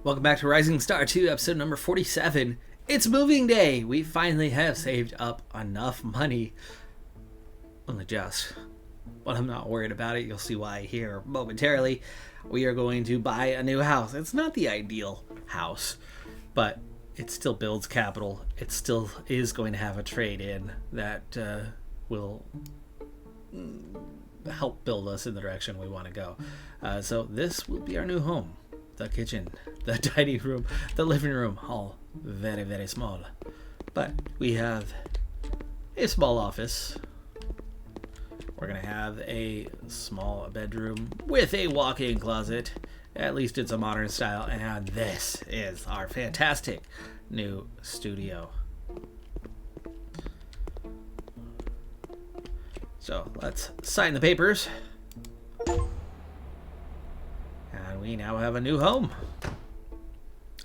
Welcome back to Rising Star 2, episode number 47. It's moving day! We finally have saved up enough money. Only just. But I'm not worried about it. You'll see why here momentarily. We are going to buy a new house. It's not the ideal house, but it still builds capital. It still is going to have a trade-in that will help build us in the direction we want to go. So this will be our new home. The kitchen, the dining room, the living room, all very, very small. But we have a small office. We're going to have a small bedroom with a walk-in closet. At least it's a modern style. And this is our fantastic new studio. So let's sign the papers. And we now have a new home.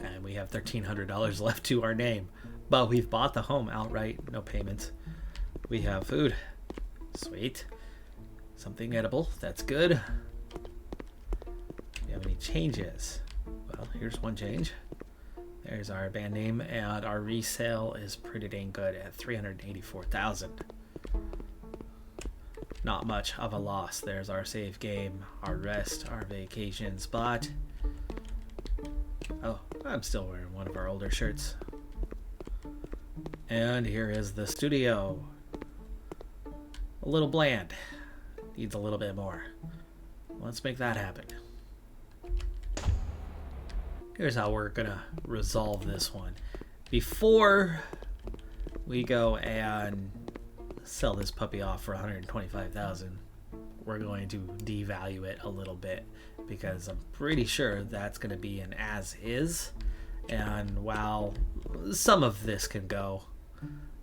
And we have $1,300 left to our name. But we've bought the home outright, no payments. We have food. Sweet. Something edible, that's good. Do you have any changes? Well, here's one change. There's our band name, and our resale is pretty dang good at $384,000. Not much of a loss. There's our save game, our rest, our vacation spot. Oh, I'm still wearing one of our older shirts. And here is the studio. A little bland. Needs a little bit more. Let's make that happen. Here's how we're gonna resolve this one. Before we go and sell this puppy off for $125,000, we're going to devalue it a little bit because I'm pretty sure that's going to be an as is. And while some of this can go,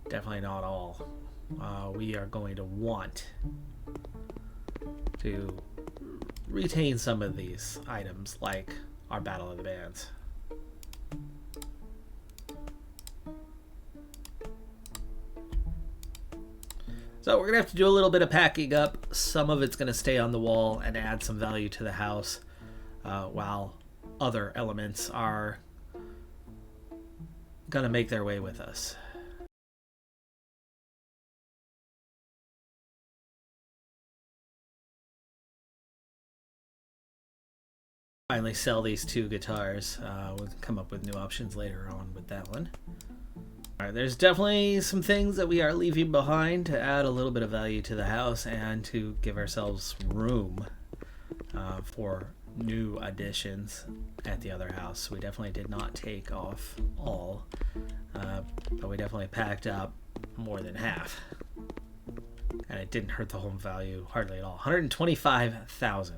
definitely not all, we are going to want to retain some of these items, like our Battle of the Bands. So we're going to have to do a little bit of packing up. Some of it's going to stay on the wall and add some value to the house, while other elements are going to make their way with us. Finally sell these two guitars. We'll come up with new options later on with that one. Alright, there's definitely some things that we are leaving behind to add a little bit of value to the house and to give ourselves room for new additions at the other house. We definitely did not take off all, but we definitely packed up more than half. And it didn't hurt the home value hardly at all. $125,000.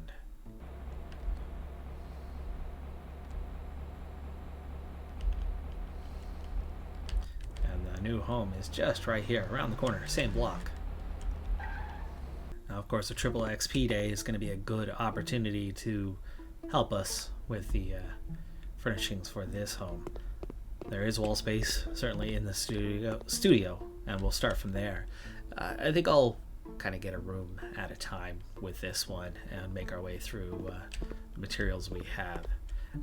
New home is just right here around the corner, same block. Now of course a triple XP day is going to be a good opportunity to help us with the furnishings for this home. There is wall space certainly in the studio, and we'll start from there. I think I'll kind of get a room at a time with this one and make our way through the materials we have.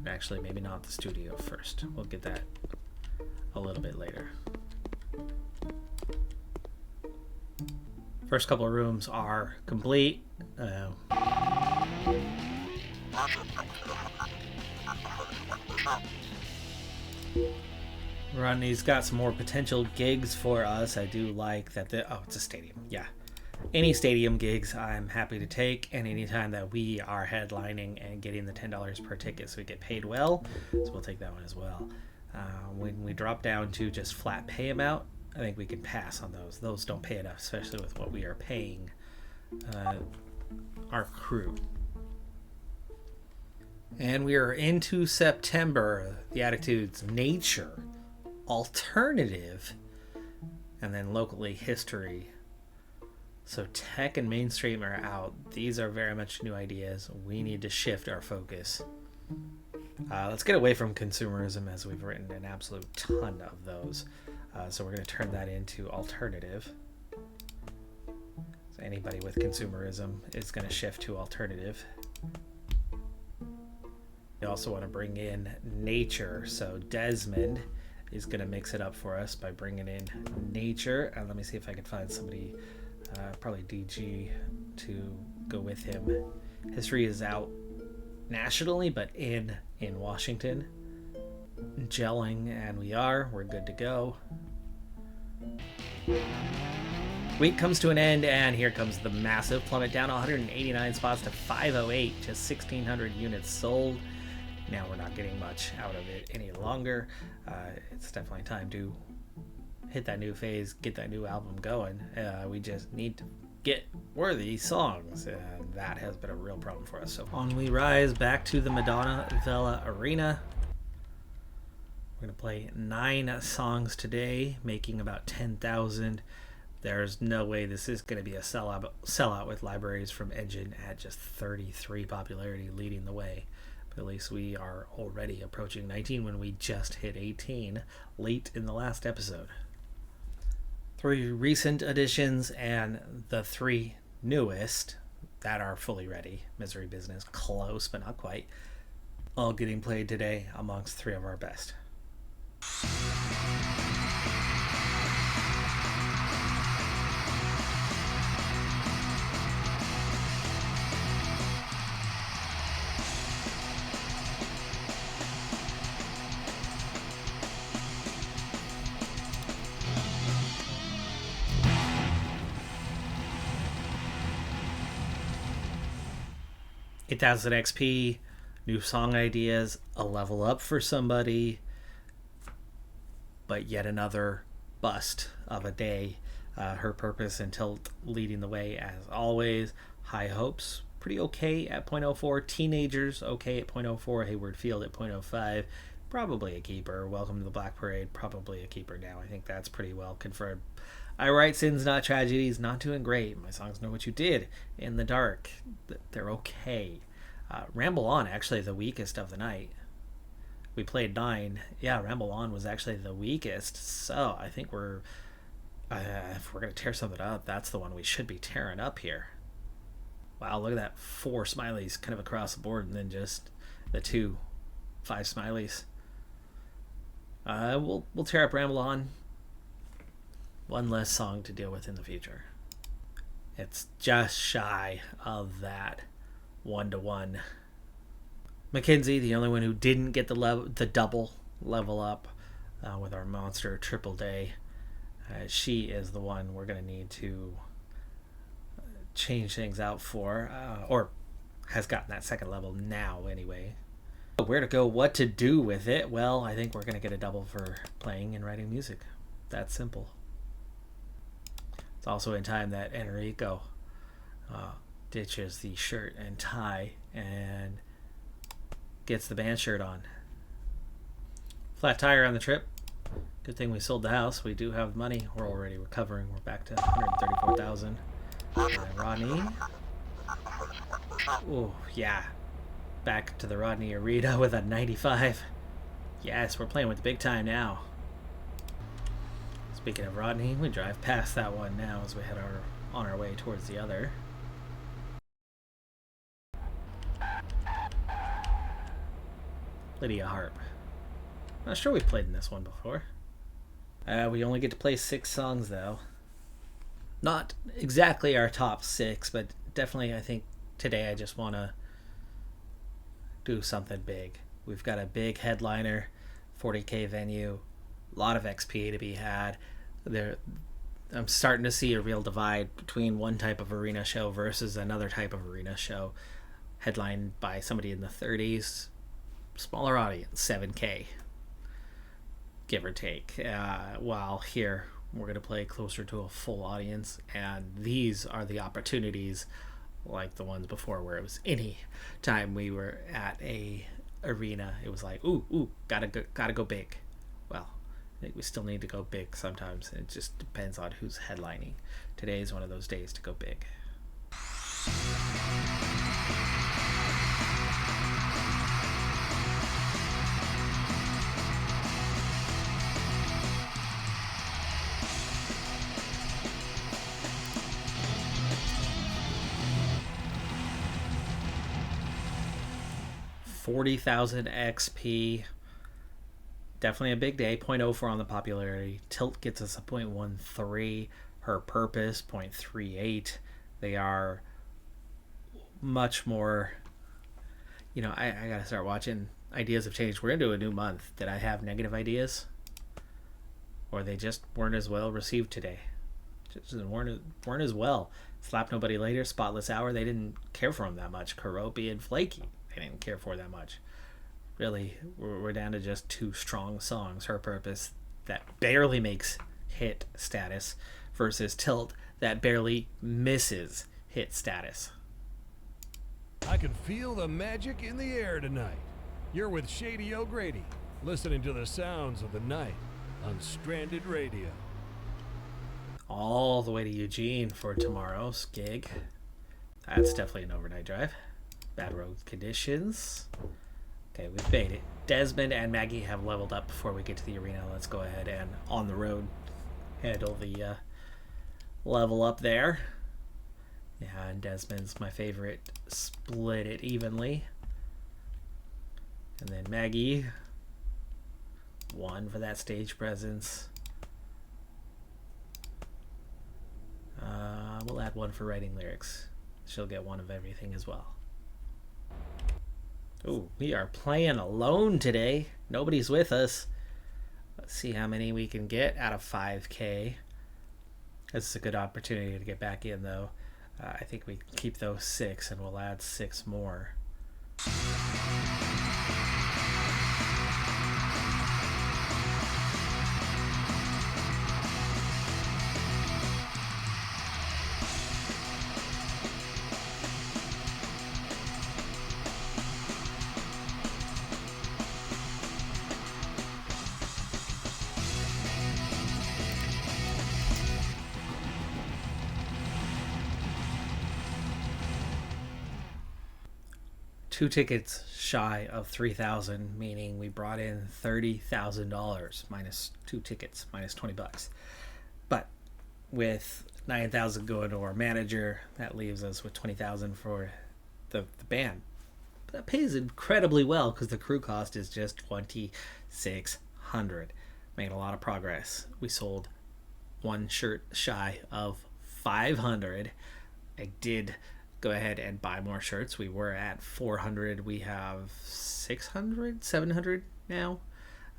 Actually, maybe not the studio first. We'll get that a little bit later. First couple of rooms are complete. Rodney's got some more potential gigs for us. I do like that. It's a stadium. Yeah. Any stadium gigs I'm happy to take, and anytime that we are headlining and getting the $10 per ticket so we get paid well, so we'll take that one as well. When we drop down to just flat pay amount, I think we can pass on those. Those don't pay enough, especially with what we are paying our crew. And we are into September. The attitudes: nature, alternative, and then locally history. So tech and mainstream are out. These are very much new ideas. We need to shift our focus. Let's get away from consumerism, as we've written an absolute ton of those. So we're going to turn that into alternative. So anybody with consumerism is going to shift to alternative. We also want to bring in nature, so Desmond is going to mix it up for us by bringing in nature. And let me see if I can find somebody, probably DG, to go with him. History is out nationally, but in Washington. Gelling, and we're good to go. Week comes to an end, and here comes the massive plummet down 189 spots to 508, just 1,600 units sold. Now we're not getting much out of it any longer. It's definitely time to hit that new phase, get that new album going. We just need to get worthy songs, and that has been a real problem for us. So on we rise back to the Madonna Vella Arena. We're going to play 9 songs today, making about 10,000. There's no way this is going to be a sellout with Libraries from Engine at just 33 popularity leading the way. But at least we are already approaching 19 when we just hit 18 late in the last episode. 3 recent additions and the 3 newest that are fully ready. Misery Business, close but not quite. All getting played today amongst 3 of our best. $8,000 XP, new song ideas, a level up for somebody, but yet another bust of a day. Her Purpose and Tilt leading the way as always. High Hopes, pretty okay at 0.04. Teenagers, okay at 0.04. Hayward Field at 0.05. Probably a keeper. Welcome to the Black Parade, probably a keeper now. I think that's pretty well confirmed. I Write Sins, Not Tragedies, not doing great. My songs Know What You Did, In the Dark, they're okay. Ramble On, actually the weakest of the night. We played 9. Yeah, Ramble On was actually the weakest. So I think if we're going to tear something up, that's the one we should be tearing up here. Wow, look at that. 4 smileys kind of across the board, and then just the 5 smileys. We'll tear up Ramble On. One less song to deal with in the future. It's just shy of that 1-to-1. Mackenzie, the only one who didn't get the double level up with our monster triple day. She is the one we're going to need to change things out for, or has gotten that second level now anyway. Where to go, what to do with it? Well, I think we're going to get a double for playing and writing music. That's simple. It's also in time that Enrico ditches the shirt and tie and gets the band shirt on. Flat tire on the trip. Good thing we sold the house. We do have money. We're already recovering. We're back to 134,000. Rodney. Oh, yeah. Back to the Rodney Arena with a 95. Yes, we're playing with the big time now. Speaking of Rodney, we drive past that one now as we head on our way towards the other. Lydia Harp. Not sure we've played in this one before. We only get to play 6 songs though. Not exactly our top 6, but definitely I think today I just want to do something big. We've got a big headliner, 40K venue, a lot of XP to be had. I'm starting to see a real divide between one type of arena show versus another type of arena show, headlined by somebody in the 30s, smaller audience, 7K, give or take. While here we're going to play closer to a full audience, and these are the opportunities like the ones before where it was any time we were at a arena, it was like, ooh, gotta go big. Well, I think we still need to go big sometimes. It just depends on who's headlining. Today is one of those days to go big. 40,000 XP. Definitely a big day. 0.04 on the popularity. Tilt gets us a 0.13. Her purpose, 0.38. They are much more... You know, I gotta start watching. Ideas have changed. We're into a new month. Did I have negative ideas? Or they just weren't as well received today? Just weren't as well. Slap Nobody Later, Spotless Hour, they didn't care for them that much. Karopi and Flaky, they didn't care for that much. Really, we're down to just 2 strong songs. Her Purpose, that barely makes hit status, versus Tilt, that barely misses hit status. I can feel the magic in the air tonight. You're with Shady O'Grady, listening to the sounds of the night on Stranded Radio. All the way to Eugene for tomorrow's gig. That's definitely an overnight drive. Bad road conditions. Okay, we've made it. Desmond and Maggie have leveled up before we get to the arena. Let's go ahead and on the road handle the level up there. Yeah, and Desmond's my favorite. Split it evenly. And then Maggie, 1 for that stage presence. We'll add 1 for writing lyrics. She'll get 1 of everything as well. Ooh, we are playing alone today. Nobody's with us. Let's see how many we can get out of 5K. This is a good opportunity to get back in, though. I think we keep those 6, and we'll add 6 more. Two tickets shy of 3,000, meaning we brought in $30,000 minus 2 tickets, minus $20. But with 9,000 going to our manager, that leaves us with 20,000 for the band. But that pays incredibly well because the crew cost is just 2,600. Made a lot of progress. We sold 1 shirt shy of 500. I did go ahead and buy more shirts. We were at 400. We have 600, 700 now.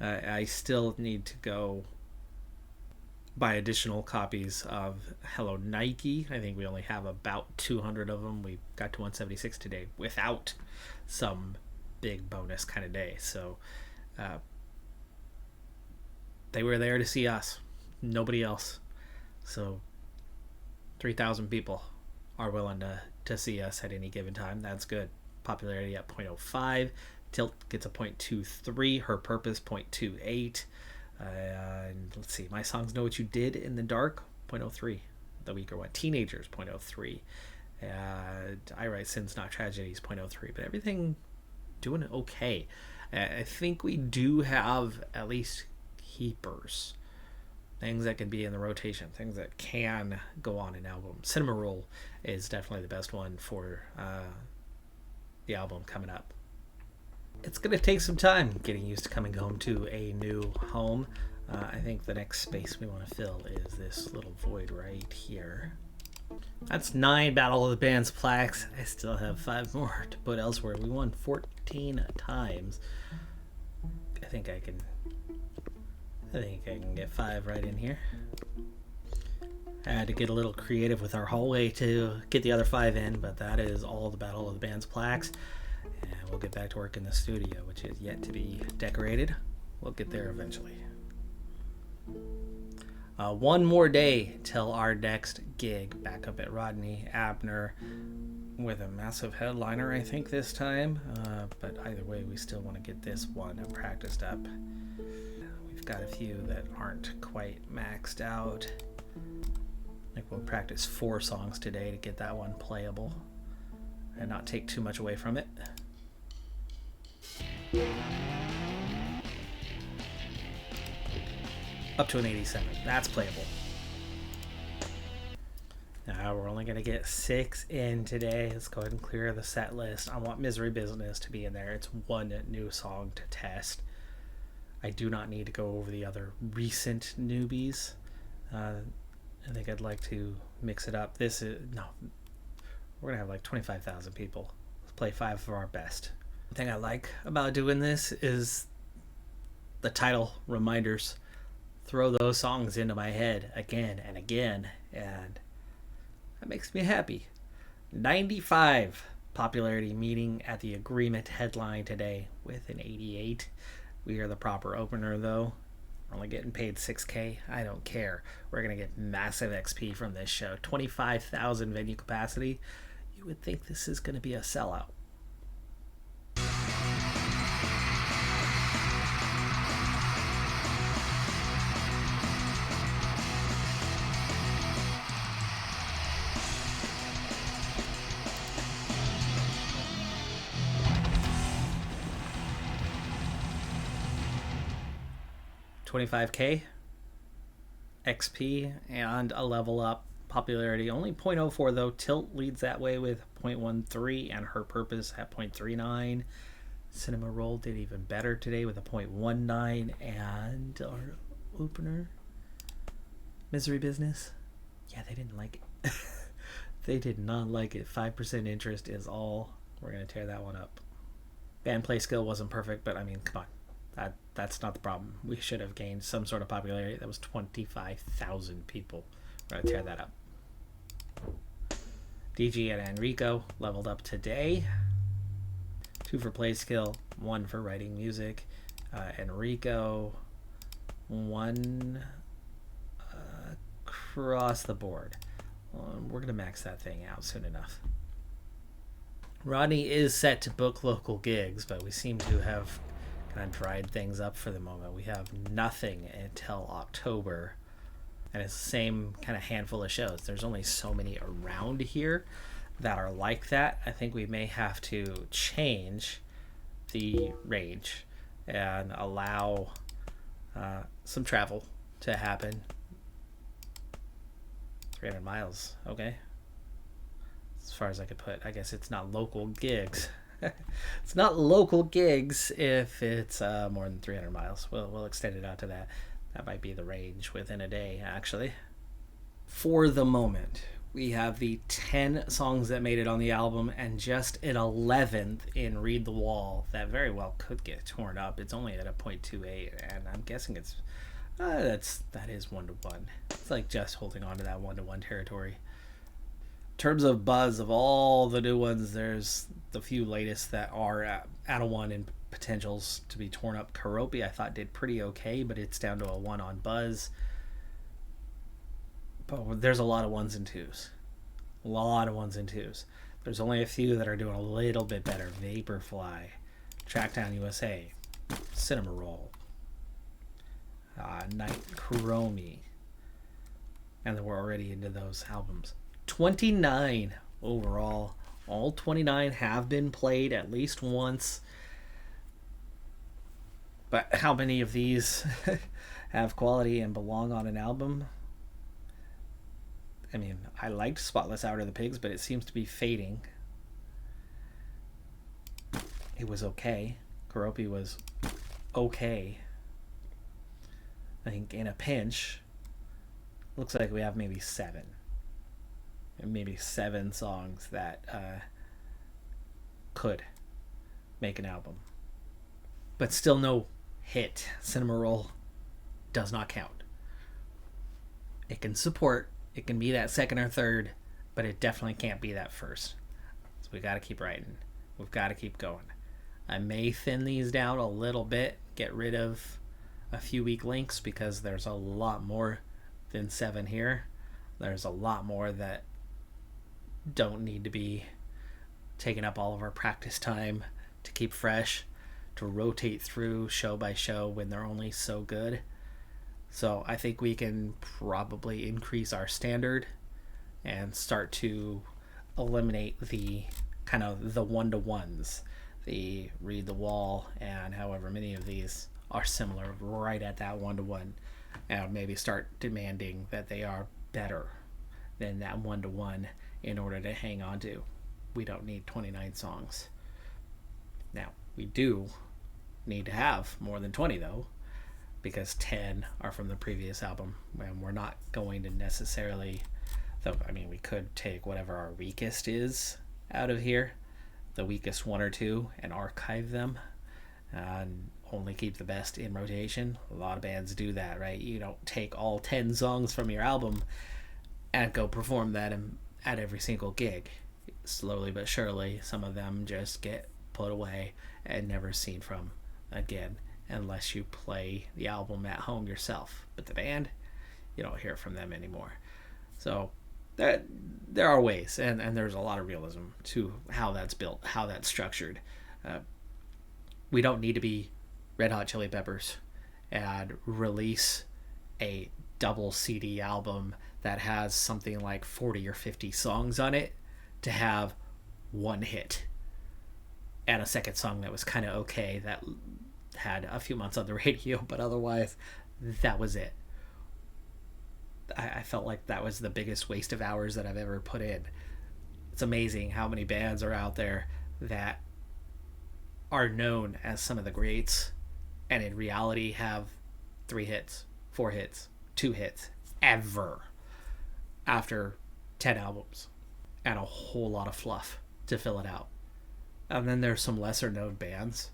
I still need to go buy additional copies of Hello Nike. I think we only have about 200 of them. We got to 176 today without some big bonus kind of day. So they were there to see us, nobody else. So 3,000 people are willing to see us at any given time. That's good. Popularity at 0.05. Tilt gets a 0.23. Her Purpose 0.28. And let's see, My Songs Know What You Did in the Dark 0.03. The weaker one. Teenagers 0.03. I Write Sins Not Tragedies 0.03. But everything doing okay. I think we do have at least keepers. Things that can be in the rotation, things that can go on an album. Cinema Roll is definitely the best one for the album coming up. It's going to take some time getting used to coming home to a new home. I think the next space we want to fill is this little void right here. That's 9 Battle of the Bands plaques. I still have 5 more to put elsewhere. We won 14 times. I think I can get 5 right in here. I had to get a little creative with our hallway to get the other 5 in, but that is all the Battle of the Bands plaques. And we'll get back to work in the studio, which is yet to be decorated. We'll get there eventually. 1 more day till our next gig, back up at Rodney Abner with a massive headliner, I think, this time. But either way, we still want to get this one practiced up. We've got a few that aren't quite maxed out. I think we'll practice 4 songs today to get that one playable and not take too much away from it. Up to an 87. That's playable. Now we're only going to get 6 in today. Let's go ahead and clear the set list. I want Misery Business to be in there. It's one new song to test. I do not need to go over the other recent newbies. I think I'd like to mix it up. No, we're going to have like 25,000 people. Let's play 5 of our best. The thing I like about doing this is the title reminders. Throw those songs into my head again and again, and that makes me happy. 95 popularity meeting at the Agreement headline today with an 88. We are the proper opener though. We're only getting paid $6K. I don't care. We're going to get massive XP from this show. 25,000 venue capacity. You would think this is going to be a sellout. $25K XP and a level up popularity. Only 0.04 though. Tilt leads that way with 0.13 and Her Purpose at 0.39. Cinema Roll did even better today with a 0.19, and our opener, Misery Business, yeah, they didn't like it. They did not like it. 5% interest is all. We're going to tear that one up. Band play skill wasn't perfect, but I mean, come on. That's not the problem. We should have gained some sort of popularity. That was 25,000 people. We're going to tear that up. DG and Enrico leveled up today. 2 for play skill, 1 for writing music. Enrico, 1 across the board. We're going to max that thing out soon enough. Rodney is set to book local gigs, but we seem to have kind of dried things up for the moment. We have nothing until October, and it's the same kind of handful of shows. There's only so many around here that are like that. I think we may have to change the range and allow some travel to happen. 300 miles, okay. As far as I could put. I guess it's not local gigs. It's not local gigs if it's more than 300 miles. We'll extend it out to that. That might be the range within a day, actually. For the moment, we have the 10 songs that made it on the album and just an 11th in Read the Wall that very well could get torn up. It's only at a 0.28, and I'm guessing it's that is 1-1. It's like just holding on to that 1-1 territory. In terms of buzz, of all the new ones, there's the few latest that are at a 1 in potentials to be torn up. Karopi, I thought, did pretty okay, but it's down to a 1 on buzz. But there's a lot of 1s and 2s. A lot of 1s and 2s. There's only a few that are doing a little bit better. Vaporfly, Trackdown USA, Cinema Roll, Night Chromie. And then we're already into those albums. 29 overall. All 29 have been played at least once. But how many of these have quality and belong on an album? I mean, I liked Spotless Out of the Pigs, but it seems to be fading. It was okay. Karopi was okay. I think In a Pinch, looks like we have maybe 7. Maybe 7 songs that could make an album. But still no hit. Cinema Roll does not count. It can support, it can be that second or third, but it definitely can't be that first. So we got to keep writing. We've got to keep going. I may thin these down a little bit, get rid of a few weak links, because there's a lot more than 7 here. There's a lot more that don't need to be taking up all of our practice time to keep fresh, to rotate through show by show when they're only so good. So I think we can probably increase our standard and start to eliminate the kind of the 1-to-1s, the Read the Wall, and however many of these are similar, right at that 1-to-1, and maybe start demanding that they are better than that 1-to-1 in order to hang on to. We don't need 29 songs. Now, we do need to have more than 20 though, because 10 are from the previous album, and we're not going to necessarily, though, I mean, we could take whatever our weakest is out of here, the weakest 1 or 2, and archive them and only keep the best in rotation. A lot of bands do that, right? You don't take all 10 songs from your album and go perform that at every single gig. Slowly but surely, some of them just get put away and never seen from again, unless you play the album at home yourself. But the band, you don't hear from them anymore. So there are ways, and there's a lot of realism to how that's built, how that's structured. We don't need to be Red Hot Chili Peppers and release a double CD album that has something like 40 or 50 songs on it to have one hit and a second song that was kind of okay, that had a few months on the radio, but otherwise that was it. I felt like that was the biggest waste of hours that I've ever put in. It's amazing how many bands are out there that are known as some of the greats and in reality have 3 hits, 4 hits, 2 hits ever after 10 albums and a whole lot of fluff to fill it out. And then there's some lesser known bands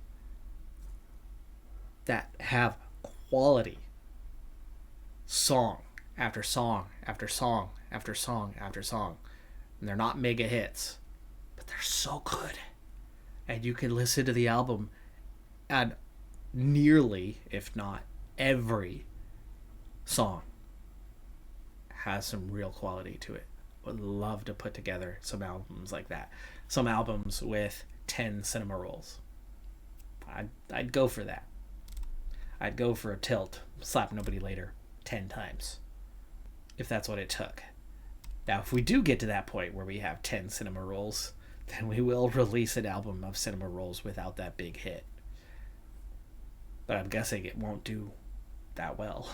that have quality song after song after song after song after song, and they're not mega hits, but they're so good, and you can listen to the album and nearly, if not every song has some real quality to it. Would love to put together some albums like that, some albums with 10 cinema rolls. I'd go for that. I'd go for a Tilt, Slap Nobody Later 10 times, if that's what it took. Now, if we do get to that point where we have 10 cinema rolls, then we will release an album of cinema rolls without that big hit. But I'm guessing it won't do that well.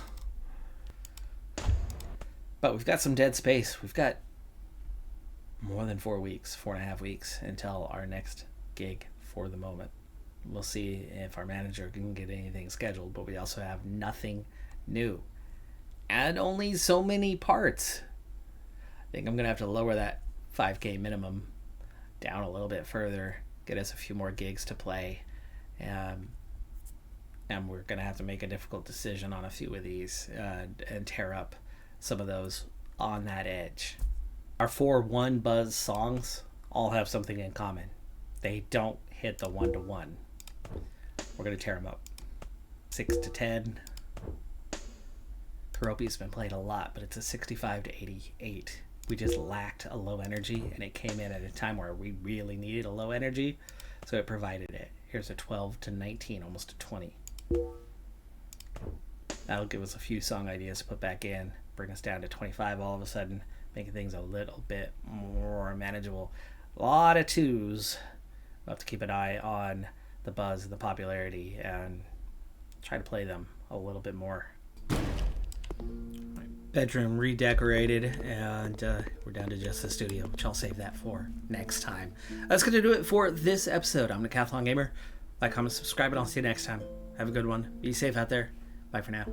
But we've got some dead space. We've got more than 4 weeks, 4.5 weeks until our next gig for the moment. We'll see if our manager can get anything scheduled, but we also have nothing new and only so many parts. I think I'm gonna have to lower that 5K minimum down a little bit further, get us a few more gigs to play, and we're gonna have to make a difficult decision on a few of these and tear up some of those on that edge. Our 4 One Buzz songs all have something in common. They don't hit the 1-to-1. We're going to tear them up. 6 to 10. Karopi's been played a lot, but it's a 65 to 88. We just lacked a low energy, and it came in at a time where we really needed a low energy, so it provided it. Here's a 12 to 19, almost a 20. That'll give us a few song ideas to put back in, bring us down to 25 all of a sudden, making things a little bit more manageable. A lot of 2s. We'll have to keep an eye on the buzz, the popularity, and try to play them a little bit more. Bedroom redecorated, and we're down to just the studio, which I'll save that for next time. That's going to do it for this episode. I'm Decathlon Gamer. Like, comment, subscribe, and I'll see you next time. Have a good one. Be safe out there. Bye for now.